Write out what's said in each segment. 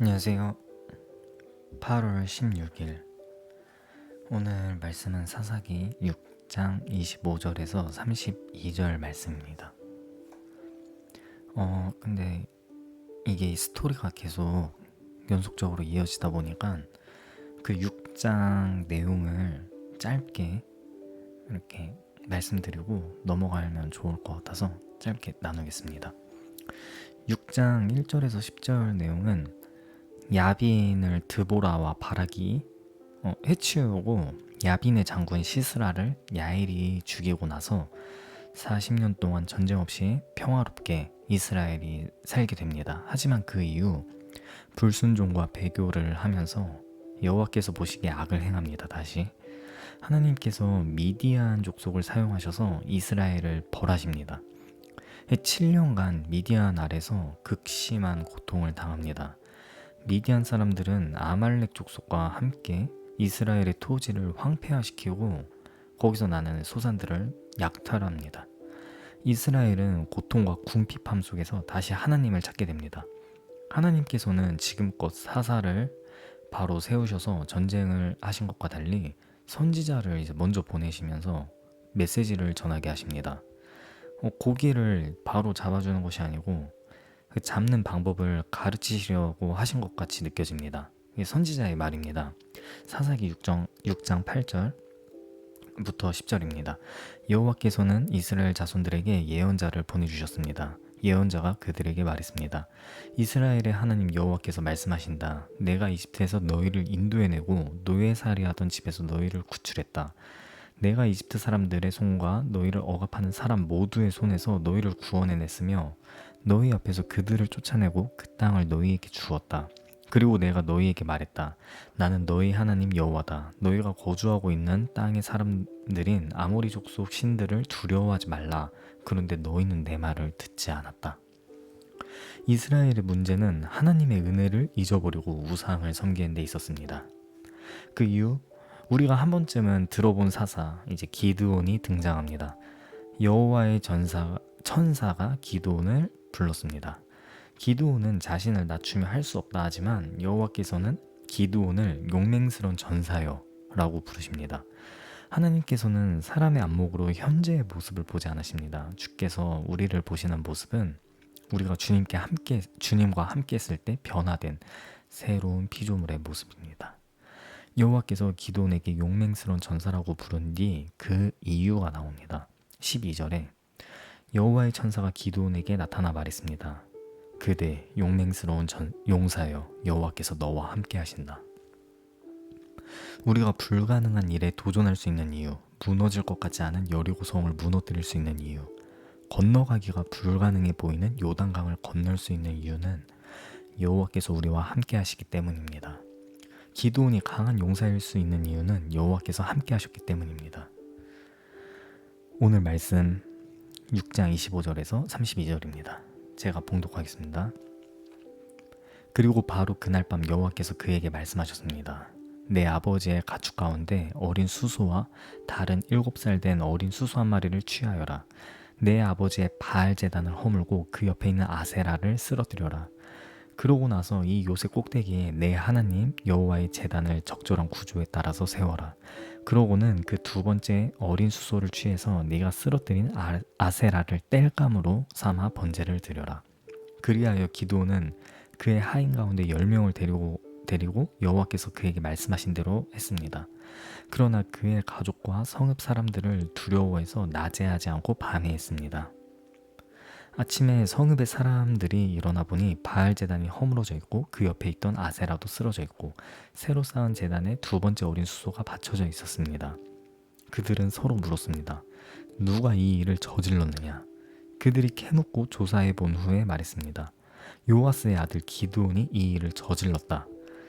안녕하세요. 8월 16일. 오늘 말씀은 사사기 6장 25절에서 32절 말씀입니다. 근데 이게 스토리가 계속 연속적으로 이어지다 보니까 그 6장 내용을 짧게 이렇게 말씀드리고 넘어가면 좋을 것 같아서 짧게 나누겠습니다. 6장 1절에서 10절 내용은 야빈을 드보라와 바락이 해치우고 야빈의 장군 시스라를 야엘이 죽이고 나서 40년 동안 전쟁 없이 평화롭게 이스라엘이 살게 됩니다. 하지만 그 이후 불순종과 배교를 하면서 여호와께서 보시기에 악을 행합니다. 다시 하나님께서 미디안 족속을 사용하셔서 이스라엘을 벌하십니다. 7년간 미디안 아래서 극심한 고통을 당합니다. 미디안 사람들은 아말렉 족속과 함께 이스라엘의 토지를 황폐화시키고 거기서 나는 소산들을 약탈합니다. 이스라엘은 고통과 궁핍함 속에서 다시 하나님을 찾게 됩니다. 하나님께서는 지금껏 사사를 바로 세우셔서 전쟁을 하신 것과 달리 선지자를 이제 먼저 보내시면서 메시지를 전하게 하십니다. 고기를 바로 잡아주는 것이 아니고 그 잡는 방법을 가르치시려고 하신 것 같이 느껴집니다. 이게 선지자의 말입니다. 사사기 6장 8절부터 10절입니다. 여호와께서는 이스라엘 자손들에게 예언자를 보내주셨습니다. 예언자가 그들에게 말했습니다. 이스라엘의 하나님 여호와께서 말씀하신다. 내가 이집트에서 너희를 인도해내고 노예살이하던 집에서 너희를 구출했다. 내가 이집트 사람들의 손과 너희를 억압하는 사람 모두의 손에서 너희를 구원해냈으며 너희 앞에서 그들을 쫓아내고 그 땅을 너희에게 주었다. 그리고 내가 너희에게 말했다. 나는 너희 하나님 여호와다. 너희가 거주하고 있는 땅의 사람들인 아모리 족속 신들을 두려워하지 말라. 그런데 너희는 내 말을 듣지 않았다. 이스라엘의 문제는 하나님의 은혜를 잊어버리고 우상을 섬기는 데 있었습니다. 그 이후 우리가 한 번쯤은 들어본 사사 이제 기드온이 등장합니다. 여호와의 천사가 기드온을 불렀습니다. 기드온은 자신을 낮추며 할 수 없다 하지만 여호와께서는 기드온을 용맹스러운 전사여 라고 부르십니다. 하나님께서는 사람의 안목으로 현재의 모습을 보지 않으십니다. 주께서 우리를 보시는 모습은 우리가 주님과 함께 했을 때 변화된 새로운 피조물의 모습입니다. 여호와께서 기드온에게 용맹스러운 전사라고 부른 뒤 그 이유가 나옵니다. 12절에 여호와의 천사가 기드온에게 나타나 말했습니다. 그대 용맹스러운 용사여, 여호와께서 너와 함께 하신다. 우리가 불가능한 일에 도전할 수 있는 이유, 무너질 것 같지 않은 여리고성을 무너뜨릴 수 있는 이유, 건너가기가 불가능해 보이는 요단강을 건널 수 있는 이유는 여호와께서 우리와 함께 하시기 때문입니다. 기드온이 강한 용사일 수 있는 이유는 여호와께서 함께 하셨기 때문입니다. 오늘 말씀 6장 25절에서 32절입니다. 제가 봉독하겠습니다. 그리고 바로 그날 밤 여호와께서 그에게 말씀하셨습니다. 내 아버지의 가축 가운데 어린 수소와 다른 7살 된 어린 수소 한 마리를 취하여라. 내 아버지의 바알 제단을 허물고 그 옆에 있는 아세라를 쓰러뜨려라. 그러고 나서 이 요새 꼭대기에 내 하나님 여호와의 제단을 적절한 구조에 따라서 세워라. 그러고는 그 두 번째 어린 수소를 취해서 네가 쓰러뜨린 아세라를 땔감으로 삼아 번제를 드려라. 그리하여 기드온은 그의 하인 가운데 10명을 데리고 여호와께서 그에게 말씀하신 대로 했습니다. 그러나 그의 가족과 성읍 사람들을 두려워해서 낮에 하지 않고 밤에 했습니다. 아침에 성읍의 사람들이 일어나 보니 바알 제단이 허물어져 있고 그 옆에 있던 아세라도 쓰러져 있고 새로 쌓은 제단에 두 번째 어린 수소가 받쳐져 있었습니다. 그들은 서로 물었습니다. 누가 이 일을 저질렀느냐? 그들이 캐묻고 조사해 본 후에 말했습니다. 요아스의 아들 기드온이 이 일을 저질렀다.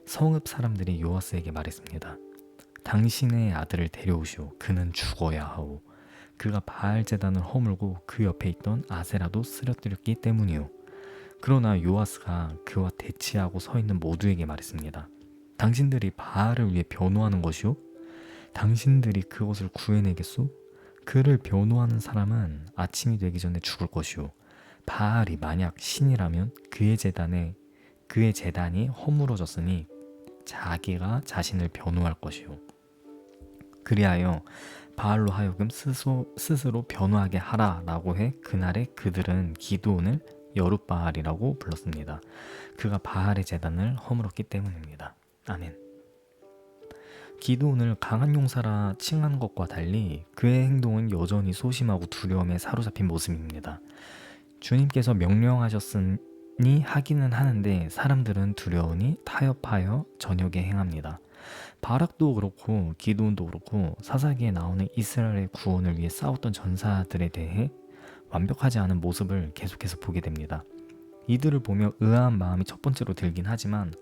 성읍 사람들이 요아스에게 말했습니다. 당신의 아들을 데려오시오. 그는 죽어야 하오. 그가 바알 제단을 허물고 그 옆에 있던 아세라도 쓰러뜨렸기 때문이요. 그러나 요아스가 그와 대치하고 서 있는 모두에게 말했습니다. 당신들이 바알을 위해 변호하는 것이요? 당신들이 그것을 구해내겠소? 그를 변호하는 사람은 아침이 되기 전에 죽을 것이요. 바알이 만약 신이라면 그의 제단에 그의 제단이 허물어졌으니 자기가 자신을 변호할 것이요. 그리하여 바알로 하여금 스스로 변호하게 하라라고 해 그날에 그들은 기드온을 여룻바알이라고 불렀습니다. 그가 바알의 제단을 허물었기 때문입니다. 아멘. 기드온을 강한 용사라 칭한 것과 달리 그의 행동은 여전히 소심하고 두려움에 사로잡힌 모습입니다. 주님께서 명령하셨으니 하기는 하는데 사람들은 두려우니 타협하여 저녁에 행합니다. 바락도 그렇고 기드온도 그렇고 사사기에 나오는 이스라엘의 구원을 위해 싸웠던 전사들에 대해 완벽하지 않은 모습을 계속해서 보게 됩니다. 이들을 보며 의아한 마음이 첫 번째로 들긴 하지만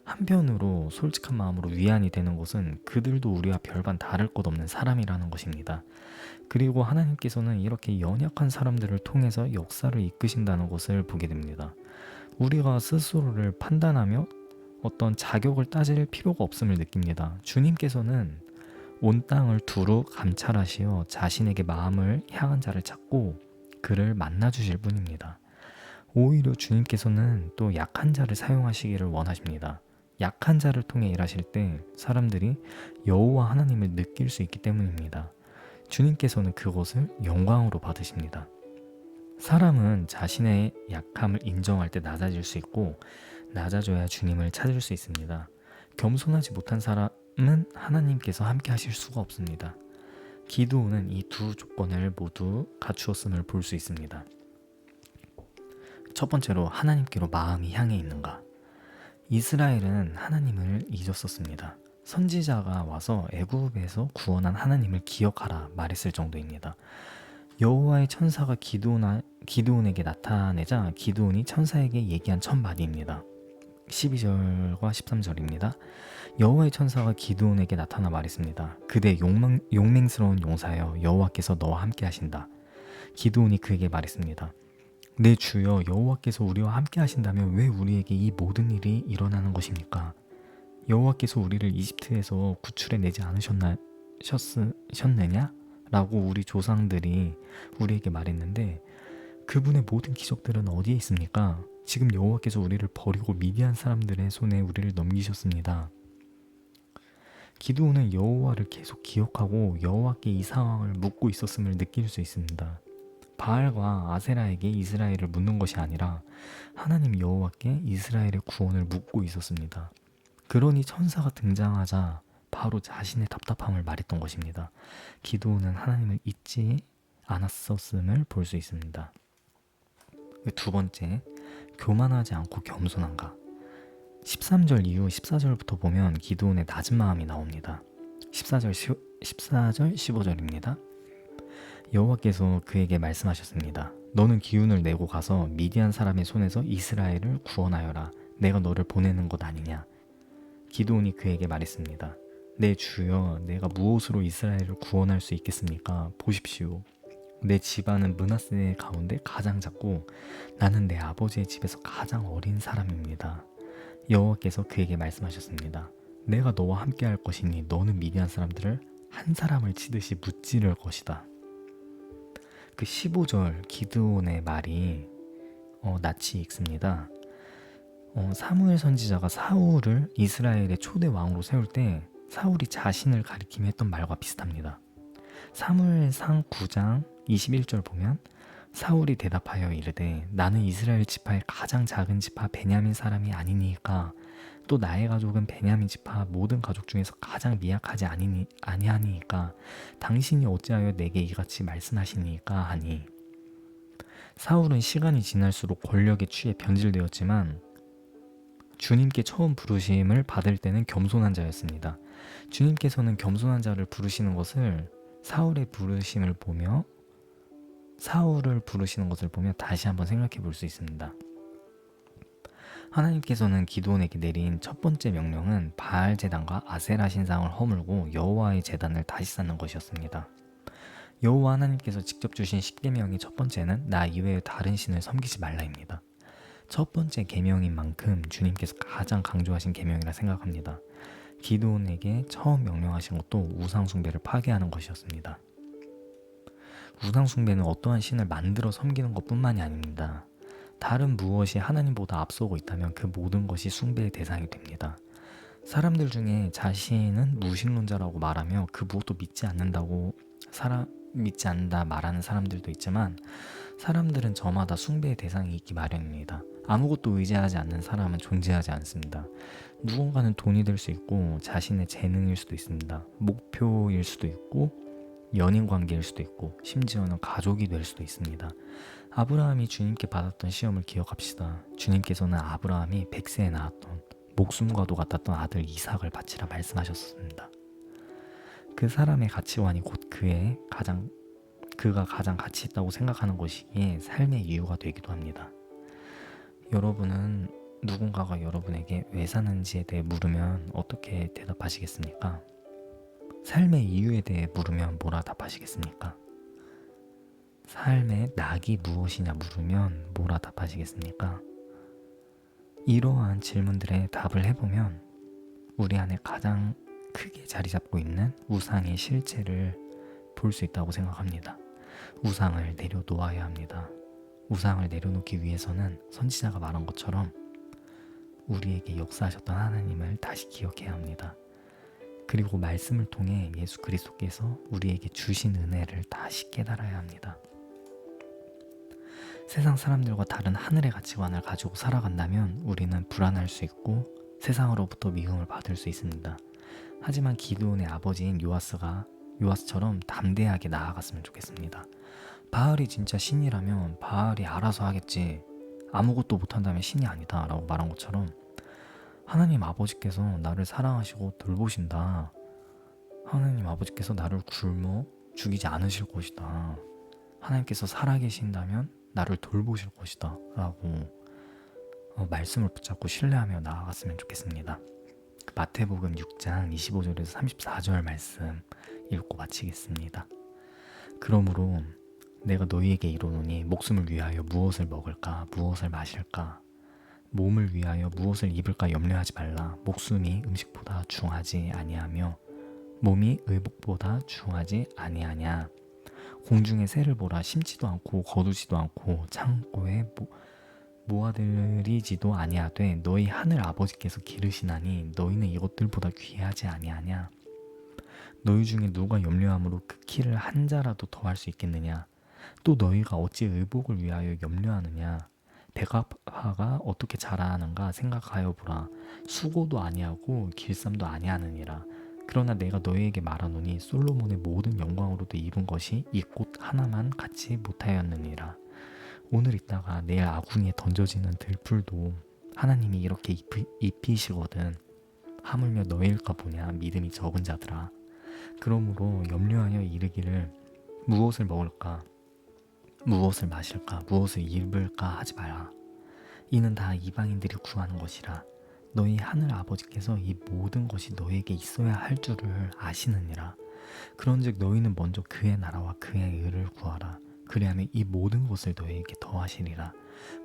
한편으로 솔직한 마음으로 위안이 되는 것은 그들도 우리와 별반 다를 것 없는 사람이라는 것입니다. 그리고 하나님께서는 이렇게 연약한 사람들을 통해서 역사를 이끄신다는 것을 보게 됩니다. 우리가 스스로를 판단하며 어떤 자격을 따질 필요가 없음을 느낍니다. 주님께서는 온 땅을 두루 감찰하시어 자신에게 마음을 향한 자를 찾고 그를 만나주실 분입니다. 오히려 주님께서는 또 약한 자를 사용하시기를 원하십니다. 약한 자를 통해 일하실 때 사람들이 여호와 하나님을 느낄 수 있기 때문입니다. 주님께서는 그것을 영광으로 받으십니다. 사람은 자신의 약함을 인정할 때 낮아질 수 있고 낮아져야 주님을 찾을 수 있습니다. 겸손하지 못한 사람은 하나님께서 함께 하실 수가 없습니다. 기드온은 이 두 조건을 모두 갖추었음을 볼 수 있습니다. 첫 번째로 하나님께로 마음이 향해 있는가? 이스라엘은 하나님을 잊었었습니다. 선지자가 와서 애굽에서 구원한 하나님을 기억하라 말했을 정도입니다. 여호와의 천사가 기드온에게 나타내자 기드온이 천사에게 얘기한 첫 마디입니다. 12절과 13절입니다. 여호와의 천사가 기드온에게 나타나 말했습니다. 그대 용맹스러운 용사여, 여호와께서 너와 함께 하신다. 기드온이 그에게 말했습니다. 내 주여, 여호와께서 우리와 함께 하신다면 왜 우리에게 이 모든 일이 일어나는 것입니까? 여호와께서 우리를 이집트에서 구출해내지 않으셨느냐? 라고 우리 조상들이 우리에게 말했는데 그분의 모든 기적들은 어디에 있습니까? 지금 여호와께서 우리를 버리고 미디안 사람들의 손에 우리를 넘기셨습니다. 기드온은 여호와를 계속 기억하고 여호와께 이 상황을 묻고 있었음을 느낄 수 있습니다. 바알과 아세라에게 이스라엘을 묻는 것이 아니라 하나님 여호와께 이스라엘의 구원을 묻고 있었습니다. 그러니 천사가 등장하자 바로 자신의 답답함을 말했던 것입니다. 기드온은 하나님을 잊지 않았었음을 볼 수 있습니다. 두 번째, 교만하지 않고 겸손한가? 13절 이후 14절부터 보면 기드온의 낮은 마음이 나옵니다. 14절 15절입니다. 여호와께서 그에게 말씀하셨습니다. 너는 기운을 내고 가서 미디안 사람의 손에서 이스라엘을 구원하여라. 내가 너를 보내는 것 아니냐. 기드온이 그에게 말했습니다. 내 주여, 내가 무엇으로 이스라엘을 구원할 수 있겠습니까? 보십시오. 내 집안은 므낫세 가운데 가장 작고 나는 내 아버지의 집에서 가장 어린 사람입니다. 여호와께서 그에게 말씀하셨습니다. 내가 너와 함께 할 것이니 너는 미디안 사람들을 한 사람을 치듯이 무찌를 것이다. 그 15절 기드온의 말이 낯이 익습니다. 사무엘 선지자가 사울을 이스라엘의 초대 왕으로 세울 때 사울이 자신을 가리키며 했던 말과 비슷합니다. 사무엘상 9장 21절 보면 사울이 대답하여 이르되 나는 이스라엘 지파의 가장 작은 지파 베냐민 사람이 아니니까 또 나의 가족은 베냐민 지파 모든 가족 중에서 가장 미약하지 아니하니까 당신이 어찌하여 내게 이같이 말씀하시니까 하니 사울은 시간이 지날수록 권력에 취해 변질되었지만 주님께 처음 부르심을 받을 때는 겸손한 자였습니다. 주님께서는 겸손한 자를 부르시는 것을 사울을 부르시는 것을 보며 다시 한번 생각해 볼 수 있습니다. 하나님께서는 기드온에게 내린 첫 번째 명령은 바알 제단과 아세라 신상을 허물고 여호와의 제단을 다시 쌓는 것이었습니다. 여호와 하나님께서 직접 주신 십계명의 첫 번째는 나 이외의 다른 신을 섬기지 말라입니다. 첫 번째 계명인 만큼 주님께서 가장 강조하신 계명이라 생각합니다. 기드온에게 처음 명령하신 것도 우상 숭배를 파괴하는 것이었습니다. 우상 숭배는 어떠한 신을 만들어 섬기는 것뿐만이 아닙니다. 다른 무엇이 하나님보다 앞서고 있다면 그 모든 것이 숭배의 대상이 됩니다. 사람들 중에 자신은 무신론자라고 말하며 그 무엇도 믿지 않는다 말하는 사람들도 있지만, 사람들은 저마다 숭배의 대상이 있기 마련입니다. 아무것도 의지하지 않는 사람은 존재하지 않습니다. 누군가는 돈이 될 수 있고 자신의 재능일 수도 있습니다. 목표일 수도 있고 연인 관계일 수도 있고 심지어는 가족이 될 수도 있습니다. 아브라함이 주님께 받았던 시험을 기억합시다. 주님께서는 아브라함이 100세에 낳았던 목숨과도 같았던 아들 이삭을 바치라 말씀하셨습니다. 그 사람의 가치관이 곧 그가 가장 가치 있다고 생각하는 것이기에 삶의 이유가 되기도 합니다. 여러분은 누군가가 여러분에게 왜 사는지에 대해 물으면 어떻게 대답하시겠습니까? 삶의 이유에 대해 물으면 뭐라 답하시겠습니까? 삶의 낙이 무엇이냐 물으면 뭐라 답하시겠습니까? 이러한 질문들에 답을 해보면 우리 안에 가장 크게 자리 잡고 있는 우상의 실체를 볼 수 있다고 생각합니다. 우상을 내려놓아야 합니다. 우상을 내려놓기 위해서는 선지자가 말한 것처럼 우리에게 역사하셨던 하나님을 다시 기억해야 합니다. 그리고 말씀을 통해 예수 그리스도께서 우리에게 주신 은혜를 다시 깨달아야 합니다. 세상 사람들과 다른 하늘의 가치관을 가지고 살아간다면 우리는 불안할 수 있고 세상으로부터 미움을 받을 수 있습니다. 하지만 기드온의 아버지인 요아스처럼 담대하게 나아갔으면 좋겠습니다. 바알이 진짜 신이라면 바알이 알아서 하겠지, 아무것도 못한다면 신이 아니다 라고 말한 것처럼 하나님 아버지께서 나를 사랑하시고 돌보신다. 하나님 아버지께서 나를 굶어 죽이지 않으실 것이다. 하나님께서 살아계신다면 나를 돌보실 것이다 라고 말씀을 붙잡고 신뢰하며 나아갔으면 좋겠습니다. 마태복음 6장 25절에서 34절 말씀 읽고 마치겠습니다. 그러므로 내가 너희에게 이르노니 목숨을 위하여 무엇을 먹을까 무엇을 마실까 몸을 위하여 무엇을 입을까 염려하지 말라. 목숨이 음식보다 중하지 아니하며 몸이 의복보다 중하지 아니하냐. 공중의 새를 보라. 심지도 않고 거두지도 않고 창고에 모아들이지도 아니하되 너희 하늘 아버지께서 기르시나니 너희는 이것들보다 귀하지 아니하냐. 너희 중에 누가 염려함으로 그 키를 한 자라도 더할 수 있겠느냐. 또 너희가 어찌 의복을 위하여 염려하느냐. 백합화가 어떻게 자라는가 생각하여 보라. 수고도 아니하고 길쌈도 아니하느니라. 그러나 내가 너희에게 말하노니 솔로몬의 모든 영광으로도 입은 것이 이 꽃 하나만 갖지 못하였느니라. 오늘 있다가 내일 아궁이에 던져지는 들풀도 하나님이 이렇게 입히시거든. 하물며 너희일까 보냐 믿음이 적은 자들아. 그러므로 염려하여 이르기를 무엇을 먹을까 무엇을 마실까 무엇을 입을까 하지 마라. 이는 다 이방인들이 구하는 것이라. 너희 하늘 아버지께서 이 모든 것이 너희에게 있어야 할 줄을 아시느니라. 그런즉 너희는 먼저 그의 나라와 그의 의를 구하라. 그리하면 이 모든 것을 너희에게 더하시리라.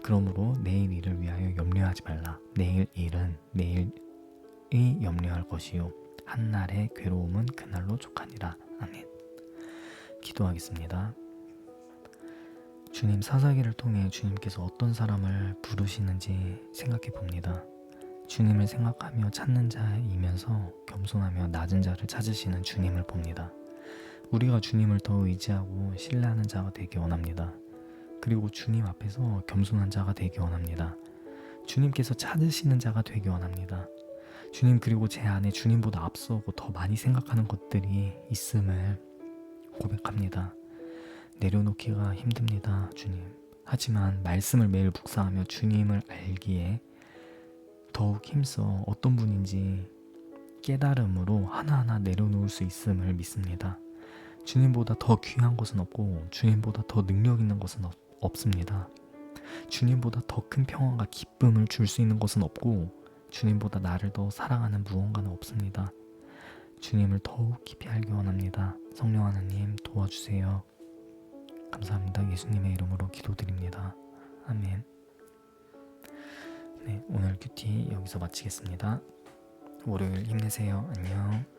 그러므로 내일 일을 위하여 염려하지 말라. 내일 일은 내일이 염려할 것이요 한날의 괴로움은 그날로 족하니라. 아멘. 기도하겠습니다. 주님, 사사기를 통해 주님께서 어떤 사람을 부르시는지 생각해 봅니다. 주님을 생각하며 찾는 자이면서 겸손하며 낮은 자를 찾으시는 주님을 봅니다. 우리가 주님을 더 의지하고 신뢰하는 자가 되기 원합니다. 그리고 주님 앞에서 겸손한 자가 되기 원합니다. 주님께서 찾으시는 자가 되기 원합니다. 주님, 그리고 제 안에 주님보다 앞서고 더 많이 생각하는 것들이 있음을 고백합니다. 내려놓기가 힘듭니다, 주님. 하지만 말씀을 매일 묵상하며 주님을 알기에 더욱 힘써 어떤 분인지 깨달음으로 하나하나 내려놓을 수 있음을 믿습니다. 주님보다 더 귀한 것은 없고 주님보다 더 능력 있는 것은 없습니다. 주님보다 더 큰 평안과 기쁨을 줄 수 있는 것은 없고 주님보다 나를 더 사랑하는 무언가는 없습니다. 주님을 더욱 깊이 알기 원합니다. 성령 하나님 도와주세요. 감사합니다. 예수님의 이름으로 기도드립니다. 아멘. 네, 오늘 큐티 여기서 마치겠습니다. 월요일 힘내세요. 안녕.